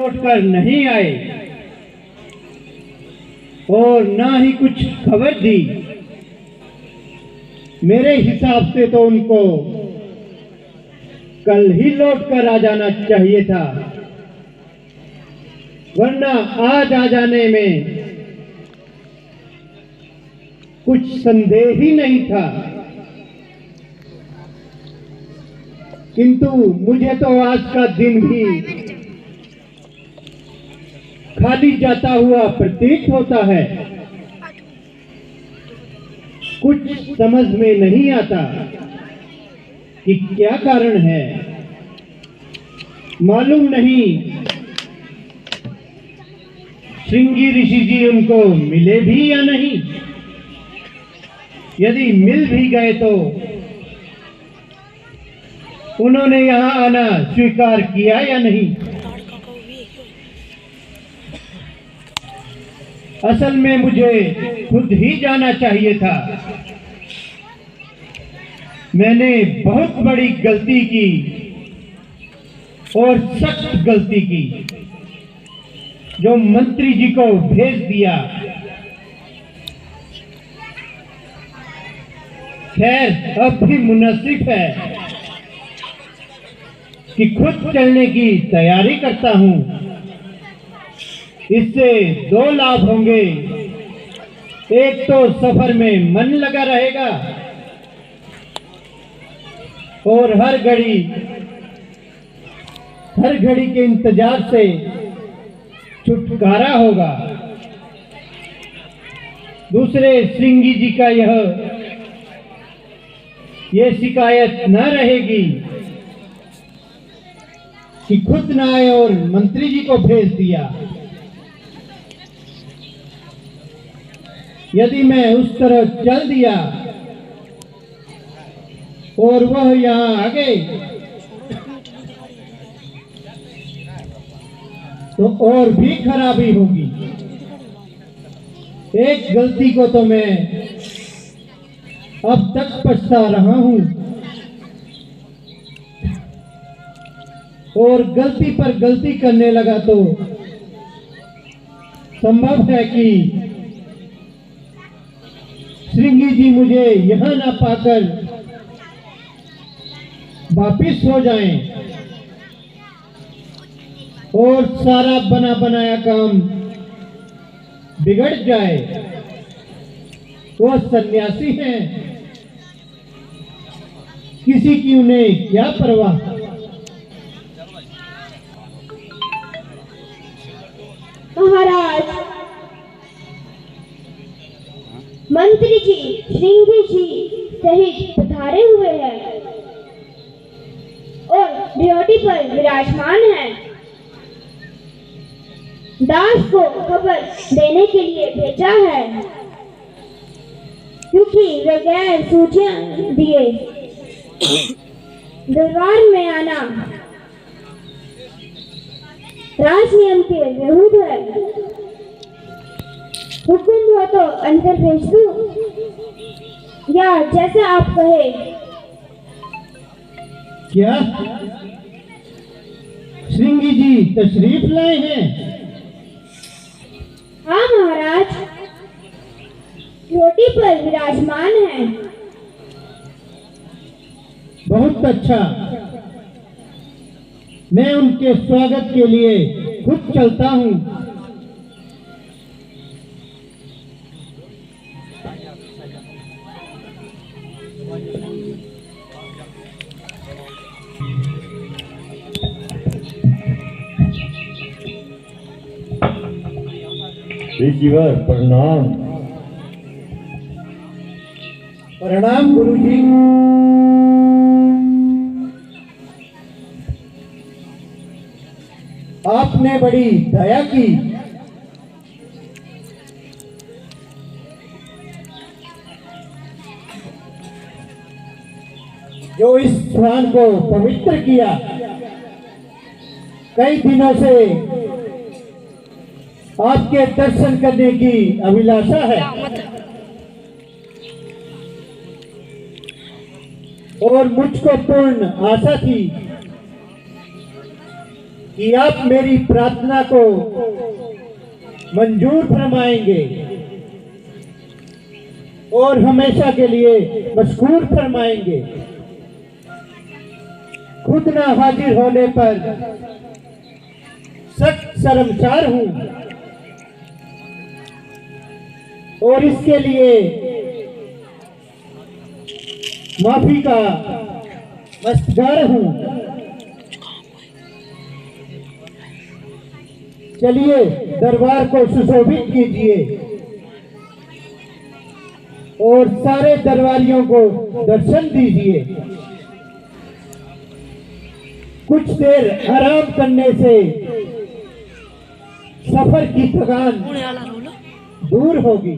लौट कर नहीं आए और ना ही कुछ खबर दी। मेरे हिसाब से तो उनको कल ही लौट कर आ जाना चाहिए था, वरना आज आ जाने में कुछ संदेह ही नहीं था। किंतु मुझे तो आज का दिन भी खाली जाता हुआ प्रतीत होता है। कुछ समझ में नहीं आता कि क्या कारण है। मालूम नहीं श्रृंगी ऋषि जी उनको मिले भी या नहीं। यदि मिल भी गए तो उन्होंने यहां आना स्वीकार किया या नहीं। असल में मुझे खुद ही जाना चाहिए था। मैंने बहुत बड़ी गलती की और सख्त गलती की, जो मंत्री जी को भेज दिया। खैर, अब भी मुनासिब है कि खुद चलने की तैयारी करता हूं। इससे दो लाभ होंगे। एक तो सफर में मन लगा रहेगा और हर घड़ी के इंतजार से छुटकारा होगा। दूसरे, श्रृंगी जी का यह शिकायत न रहेगी कि खुद न आए और मंत्री जी को भेज दिया। यदि मैं उस तरह चल दिया और वह यहां आ गए तो और भी खराबी होगी। एक गलती को तो मैं अब तक पछता रहा हूं और गलती पर गलती करने लगा तो संभव है कि श्रृंगी जी मुझे यहां ना पाकर वापिस हो जाएं और सारा बना बनाया काम बिगड़ जाए। वो सन्यासी हैं, किसी की उन्हें क्या परवाह। महाराज, मंत्री जी श्रृंगी जी सहित पधारे हुए हैं और ड्यूटी पर विराजमान हैं। दास को खबर देने के लिए भेजा है, क्योंकि बगैर सूचना दिए दरबार में आना राज नियम के विरुद्ध है। हुक्म हो तो अंदर भेज दूं या जैसा आप कहे। क्या श्रृंगी जी तशरीफ लाए हैं? हाँ महाराज, ड्यूटी पर विराजमान हैं। बहुत अच्छा। मैं उनके स्वागत के लिए खुद चलता हूँ। ऋषिवर प्रणाम। प्रणाम गुरुजी। आपने बड़ी दया की। जो इस स्थान को पवित्र किया। कई दिनों से आपके दर्शन करने की अभिलाषा है और मुझको पूर्ण आशा थी कि आप मेरी प्रार्थना को मंजूर फरमाएंगे और हमेशा के लिए मशहूर फरमाएंगे। खुद ना हाजिर होने पर सख्त शर्मसार हूं और इसके लिए माफी का मस्तगार हूं। चलिए दरबार को सुशोभित कीजिए और सारे दरबारियों को दर्शन दीजिए। कुछ देर आराम करने से सफर की थकान दूर होगी।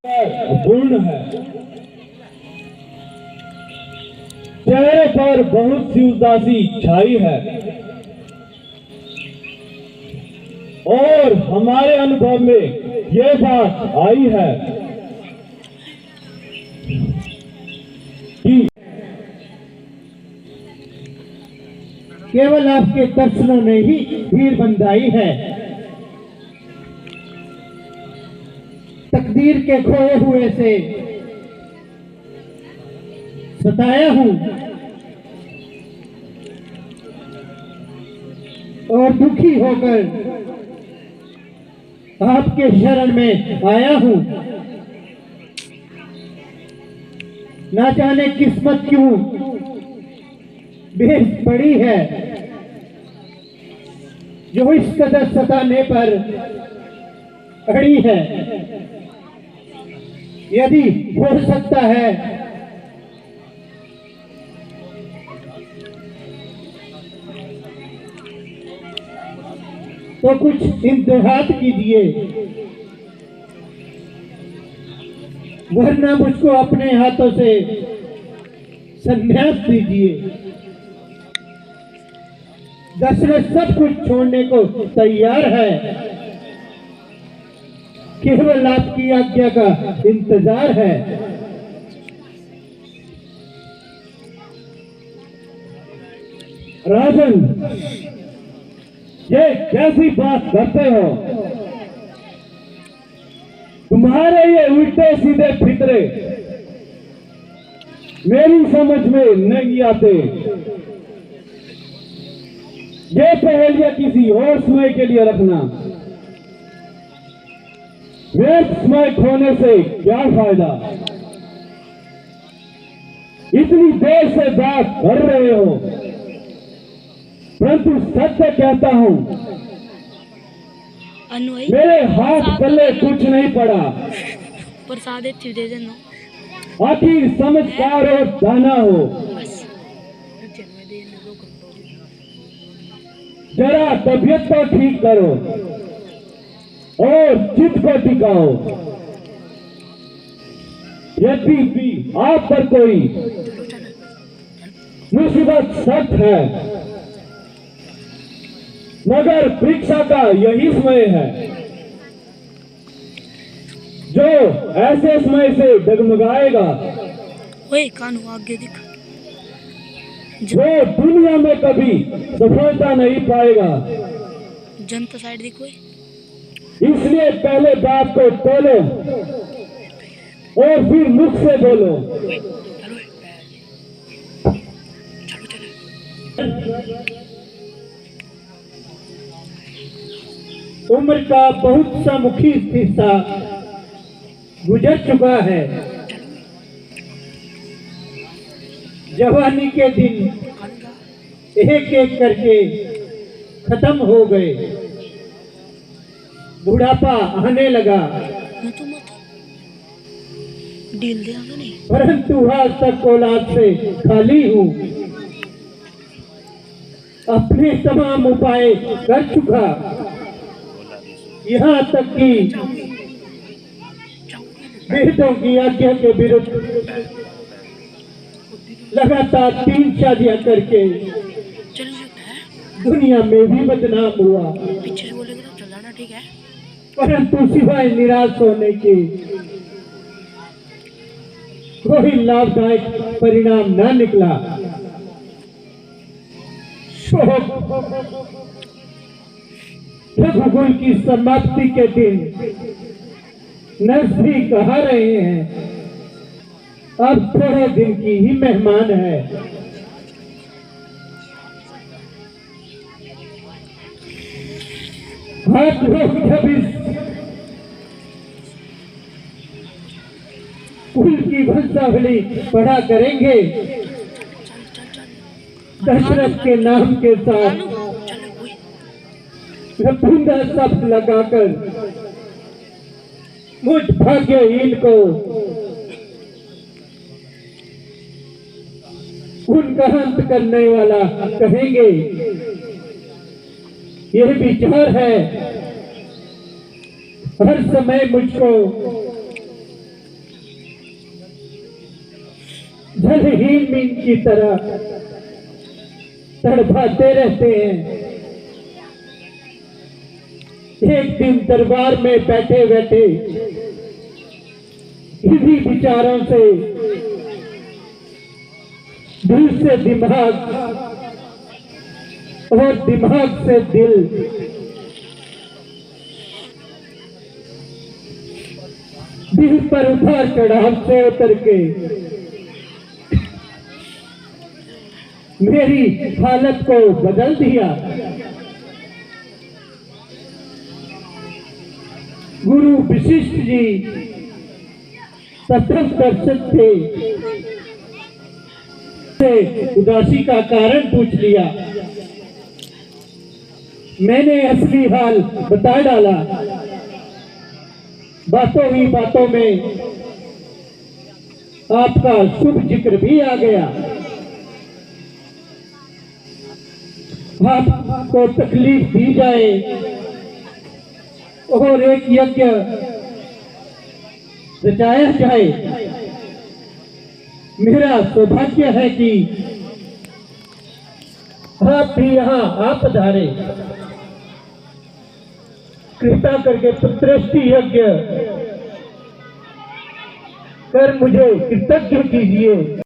पूर्ण है, चेहरे पर बहुत सी उदासी छाई है और हमारे अनुभव में ये बात आई है कि केवल आपके दर्शनों ने ही भीड़ बंधाई है। तकदीर के खोए हुए से सताया हूं और दुखी होकर आपके शरण में आया हूं। ना जाने किस्मत क्यों बेच पड़ी है जो इस कदर सताने पर अड़ी है। यदि हो सकता है तो कुछ इंतहात कीजिए, वरना मुझको अपने हाथों से संन्यास दीजिए। दशरथ सब कुछ छोड़ने को तैयार है, केवल आपकी आज्ञा का इंतजार है। राजन, ये कैसी बात करते हो? तुम्हारे ये उल्टे सीधे फितरे मेरी समझ में नहीं आते। ये पहेलियां किसी और समय के लिए रखना। व्यर्थ समय खोने से क्या फायदा? इतनी देर से बात कर रहे हो, परंतु सत्य कहता हूं, मेरे हाथ पल्ले कुछ नहीं पड़ा। प्रसाद दे देना। आखिर समझदार और दाना हो, जरा तबीयत को ठीक करो और चित्त को टिकाओ। यदि भी आप पर कोई मुसीबत सख्त है, मगर परीक्षा का यही समय है जो ऐसे समय से डगमगाएगा ओए कानू आगे दिख। वो दुनिया में कभी सफलता नहीं पाएगा। जनता साइड दिख ओए। इसलिए पहले बात को तोलो और फिर मुख से बोलो। उम्र का बहुत सा मुखी हिस्सा गुजर चुका है। जवानी के दिन एक एक करके खत्म हो गए। बुढ़ापा आने लगा, डील दे नहीं। परंतु आज तक औलाद से खाली हूँ। अपने तमाम उपाय कर चुका, यहाँ तक कि वेदों की आज्ञा के विरुद्ध लगातार 3 शादियां करके दुनिया में भी बदनाम हुआ। पीछे से बोलेगा तो चल जाना, ठीक है। परंतु सिवाय निराश होने के कोई लाभदायक परिणाम न निकला। रघुकुल की समाप्ति के दिन नजदीक आ रहे हैं। अब थोड़े दिन की ही मेहमान है। आप लोग जब इस कुल की वंशावली पढ़ा करेंगे, दशरथ के नाम के साथ रपूंगा शब्द लगाकर मुझ भाग्यहीन को उनका अंत करने वाला कहेंगे। यह विचार है हर समय मुझको जलहीन मीन की तरह तड़पाते रहते हैं। एक दिन दरबार में बैठे बैठे इन्हीं विचारों से दिल से दिमाग और दिमाग से दिल दिल पर उतार चढ़ाव से उतर के मेरी हालत को बदल दिया। गुरु वशिष्ठ जी प्रथम दर्शक थे, से उदासी का कारण पूछ लिया। मैंने असली हाल बता डाला। बातों ही बातों में आपका शुभ जिक्र भी आ गया। आपको तकलीफ दी जाए और एक यज्ञ रचाया जाए। मेरा सौभाग्य है कि आप भी यहाँ आप पधारे। कृपा करके पुत्रष्टि यज्ञ कर मुझे कृतज्ञ कीजिए।